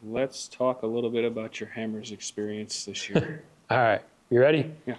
let's talk a little bit about your hammers experience this year. All right, you ready? Yeah.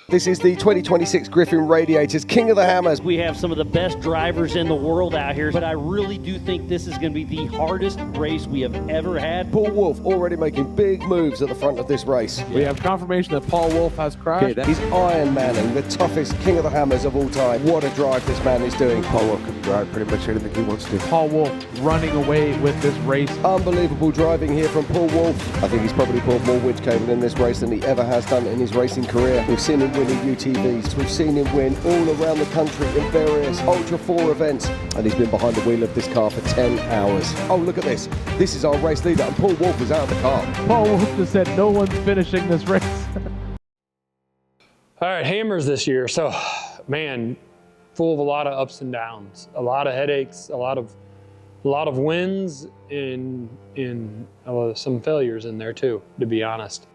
This is the 2026 Griffin Radiators, King of the Hammers. We have some of the best drivers in the world out here, but I really do think this is going to be the hardest race we have ever had. Paul Wolf already making big moves at the front of this race. We have confirmation that Paul Wolf has crashed. He's Iron Manning, the toughest King of the Hammers of all time. What a drive this man is doing. Paul Wolf can drive pretty much anything he wants to. Paul Wolf running away with this race. Unbelievable driving here from Paul Wolf. I think he's probably pulled more winch cable in this race than he ever has done in his racing career. We've seen him winning UTVs. We've seen him win all around the country in various Ultra 4 events. And he's been behind the wheel of this car for 10 hours. Oh, look at this. This is our race leader, and Paul Wolf is out of the car. Paul Wolf just said no one's finishing this race. All right, hammers this year. So, man, full of a lot of ups and downs, a lot of headaches, a lot of wins, and some failures in there too, to be honest.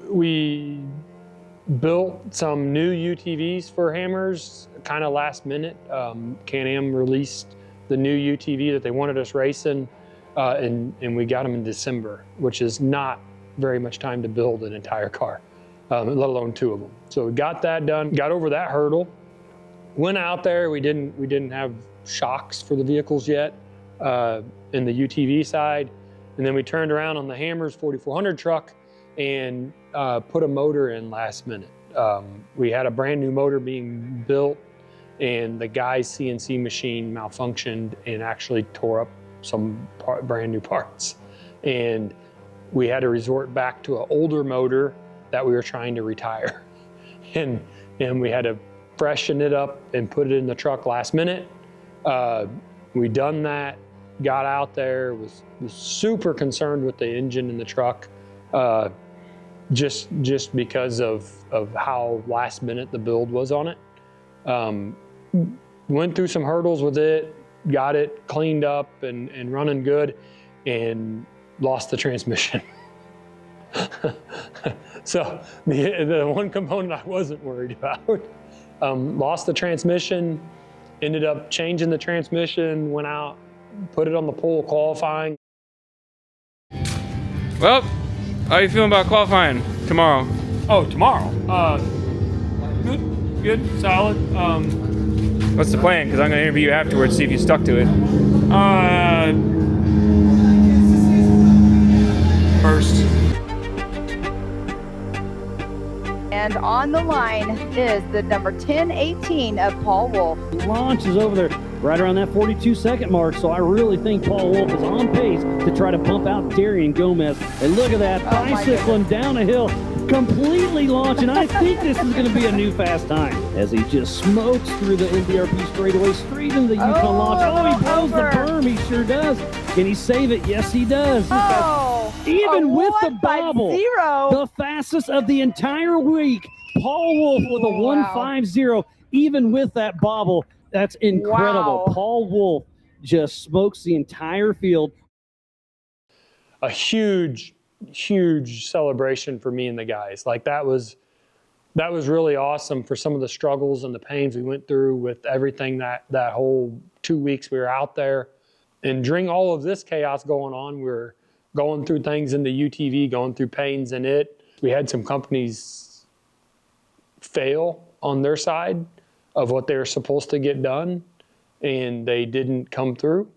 We built some new UTVs for hammers kind of last minute. Can-Am released the new UTV that they wanted us racing, and we got them in December, which is not very much time to build an entire car, let alone two of them. So we got that done, got over that hurdle, went out there. We didn't have shocks for the vehicles yet in the UTV side, and then we turned around on the Hammers 4400 truck and put a motor in last minute. We had a brand new motor being built, and the guy's CNC machine malfunctioned and actually tore up some brand new parts. And we had to resort back to an older motor that we were trying to retire. And we had to freshen it up and put it in the truck last minute. We done that, got out there, was super concerned with the engine in the truck. Just because of how last minute the build was on it. Went through some hurdles with it, got it cleaned up and running good, and lost the transmission. So the one component I wasn't worried about. Lost the transmission, ended up changing the transmission, went out, put it on the pole qualifying. Well, how are you feeling about qualifying tomorrow? Oh, tomorrow? Good, solid. What's the plan? Because I'm going to interview you afterwards, see if you stuck to it. First. And on the line is the number 1018 of Paul Wolf. Launch is over there right around that 42-second mark, so I really think Paul Wolf is on pace to try to bump out Darian Gomez. And look at that, bicycling down a hill, completely launching. I think this is going to be a new fast time as he just smokes through the NDRP straightaway straight into the Yukon launch. Oh, he blows the berm. He sure does. Can he save it? Yes, he does. Even with the bobble, the fastest of the entire week, Paul Wolf with a 150. Even with that bobble, that's incredible. Wow. Paul Wolf just smokes the entire field. A huge celebration for me and the guys. Like that was really awesome for some of the struggles and the pains we went through with everything that whole 2 weeks we were out there. And during all of this chaos going on, we were going through things in the UTV, going through pains in it. We had some companies fail on their side of what they were supposed to get done, and they didn't come through.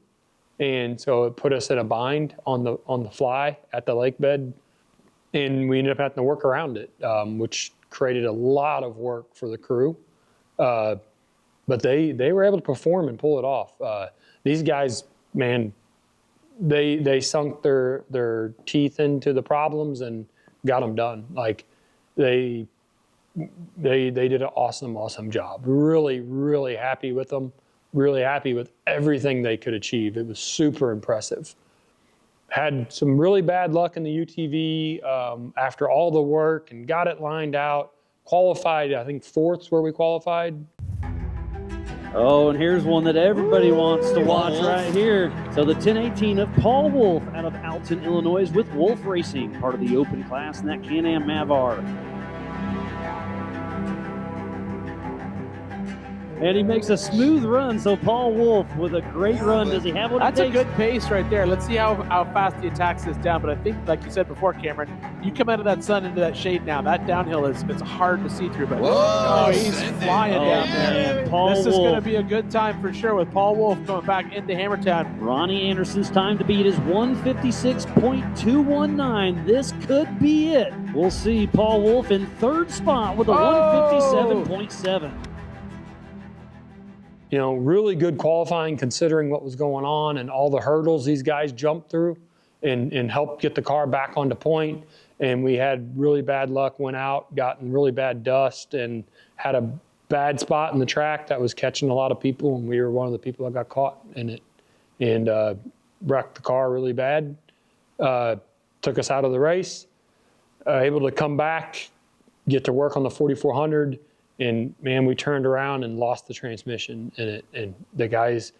And so it put us in a bind on the fly at the lake bed, and we ended up having to work around it, which created a lot of work for the crew. But they were able to perform and pull it off. These guys, man, they sunk their teeth into the problems and got them done. Like they did an awesome job. Really happy with them. Really happy with everything they could achieve. It was super impressive. Had some really bad luck in the UTV after all the work and got it lined out. Qualified, I think fourth's where we qualified. Oh, and here's one that everybody wants to watch right here. So the 1018 of Paul Wolf out of Alton, Illinois with Wolf Racing, part of the open class in that Can-Am Mavar. And he makes a smooth run. So Paul Wolf with a great run. Does he have what That's it a takes? good pace right there. Let's see how fast he attacks this down. But I think, like you said before, Cameron, you come out of that sun into that shade now. That downhill it's hard to see through. But oh, he's flying down there. Man, Paul This is going to Wolf. be a good time for sure with Paul Wolf going back into Hammertown. Ronnie Anderson's time to beat is 156.219. This could be it. We'll see Paul Wolf in third spot with a 157.7. You know, really good qualifying considering what was going on and all the hurdles these guys jumped through and helped get the car back onto point. And we had really bad luck, went out, got in really bad dust, and had a bad spot in the track that was catching a lot of people. And we were one of the people that got caught in it and wrecked the car really bad. Took us out of the race, able to come back, get to work on the 4400. And man, we turned around and lost the transmission in it. And the guys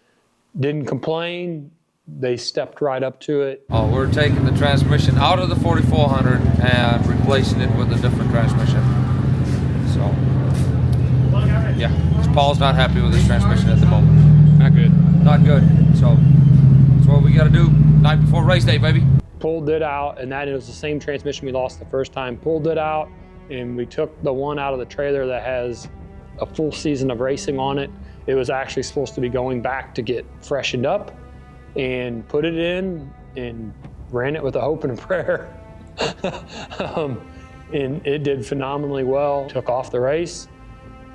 didn't complain. They stepped right up to it. Oh, we're taking the transmission out of the 4400 and replacing it with a different transmission. So, yeah, Paul's not happy with his transmission at the moment. Not good. Not good. So, that's what we got to do. Night before race day, baby. Pulled it out, and that was the same transmission we lost the first time. Pulled it out, and we took the one out of the trailer that has a full season of racing on it. It was actually supposed to be going back to get freshened up, and put it in and ran it with a hope and a prayer. And it did phenomenally well. Took off the race,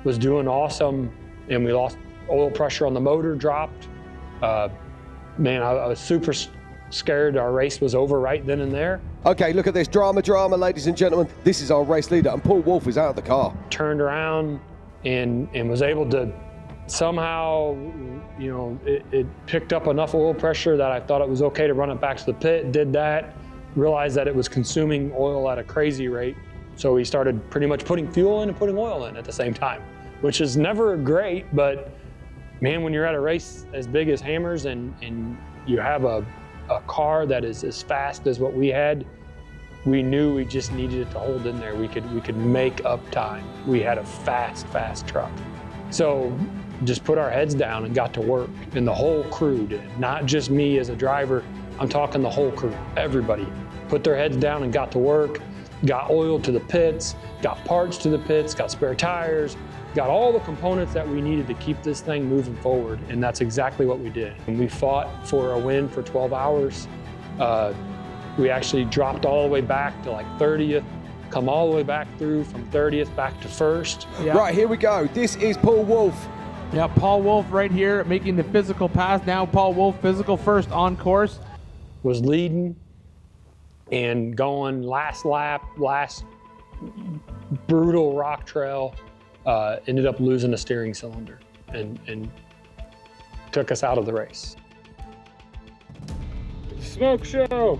was doing awesome, and we lost oil pressure on the motor, dropped. Man, I was super scared our race was over right then and there. Okay, look at this drama, ladies and gentlemen. This is our race leader, and Paul Wolf is out of the car. Turned around and was able to somehow, you know, it picked up enough oil pressure that I thought it was okay to run it back to the pit. Did that, realized that it was consuming oil at a crazy rate. So we started pretty much putting fuel in and putting oil in at the same time, which is never great, but man, when you're at a race as big as Hammers and you have a car that is as fast as what we had, we knew we just needed it to hold in there. We could make up time. We had a fast truck. So just put our heads down and got to work, and the whole crew did, not just me as a driver. I'm talking the whole crew. Everybody put their heads down and got to work, got oil to the pits, got parts to the pits, got spare tires, got all the components that we needed to keep this thing moving forward, and that's exactly what we did. And we fought for a win for 12 hours. We actually dropped all the way back to like 30th, come all the way back through from 30th back to first. Yeah. Right, here we go. This is Paul Wolf. Yeah, Paul Wolf right here making the physical pass. Now Paul Wolf physical first on course. Was leading and going last lap, last brutal rock trail, ended up losing a steering cylinder and took us out of the race. Smoke show.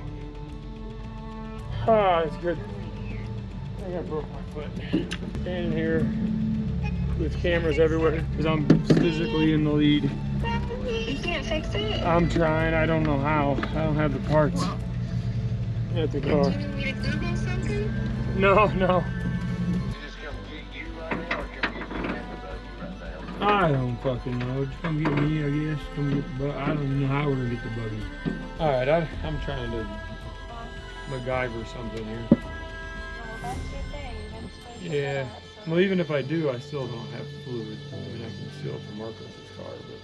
Ah, it's good. I think I broke my foot. Standing here with cameras everywhere because I'm physically in the lead. You can't fix it? I'm trying. I don't know how. I don't have the parts at the car. Do you want me to Google something? No. I don't fucking know. Just come get me, I guess. Come get the bug. I don't even know how we're gonna get the buggy. All right, I'm trying to MacGyver something here. Well, that's your thing. That's what you Yeah. got, so- Well, even if I do, I still don't have fluid. I mean, I can seal for Marcos's car, but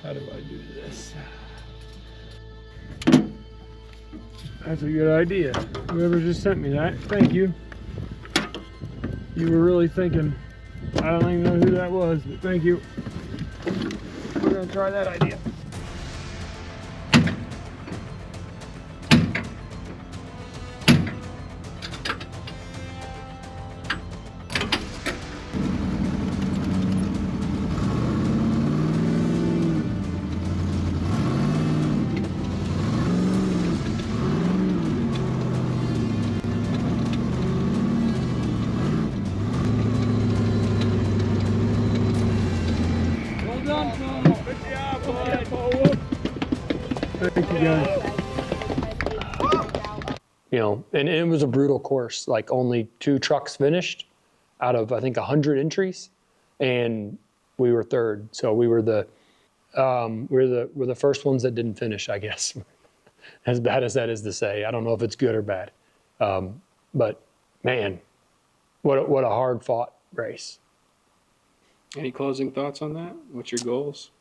how do I do this? That's a good idea. Whoever just sent me that, thank you. You were really thinking. I don't even know who that was, but thank you. We're gonna try that idea. Thank you guys. You know, and it was a brutal course, like only 2 trucks finished out of, I think, 100 entries. and we were third. So we were the first ones that didn't finish, I guess. As bad as that is to say, I don't know if it's good or bad, but man, what a hard fought race. Any closing thoughts on that? What's your goals?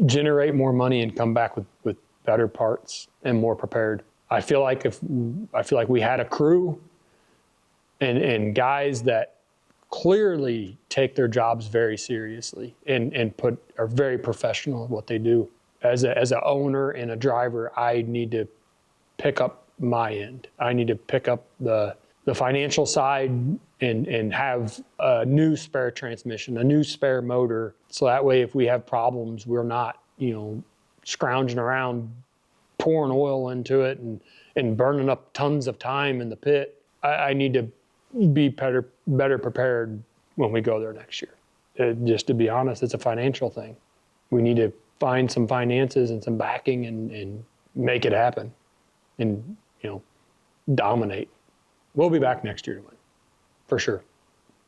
Generate more money and come back with better parts and more prepared. I feel like we had a crew and guys that clearly take their jobs very seriously and are very professional at what they do. As an owner and a driver, I need to pick up my end. I need to pick up the financial side and have a new spare transmission, a new spare motor. So that way, if we have problems, we're not, scrounging around, pouring oil into it and burning up tons of time in the pit. I need to be better prepared when we go there next year. Just to be honest, it's a financial thing. We need to find some finances and some backing and make it happen and, dominate. We'll be back next year to win, for sure.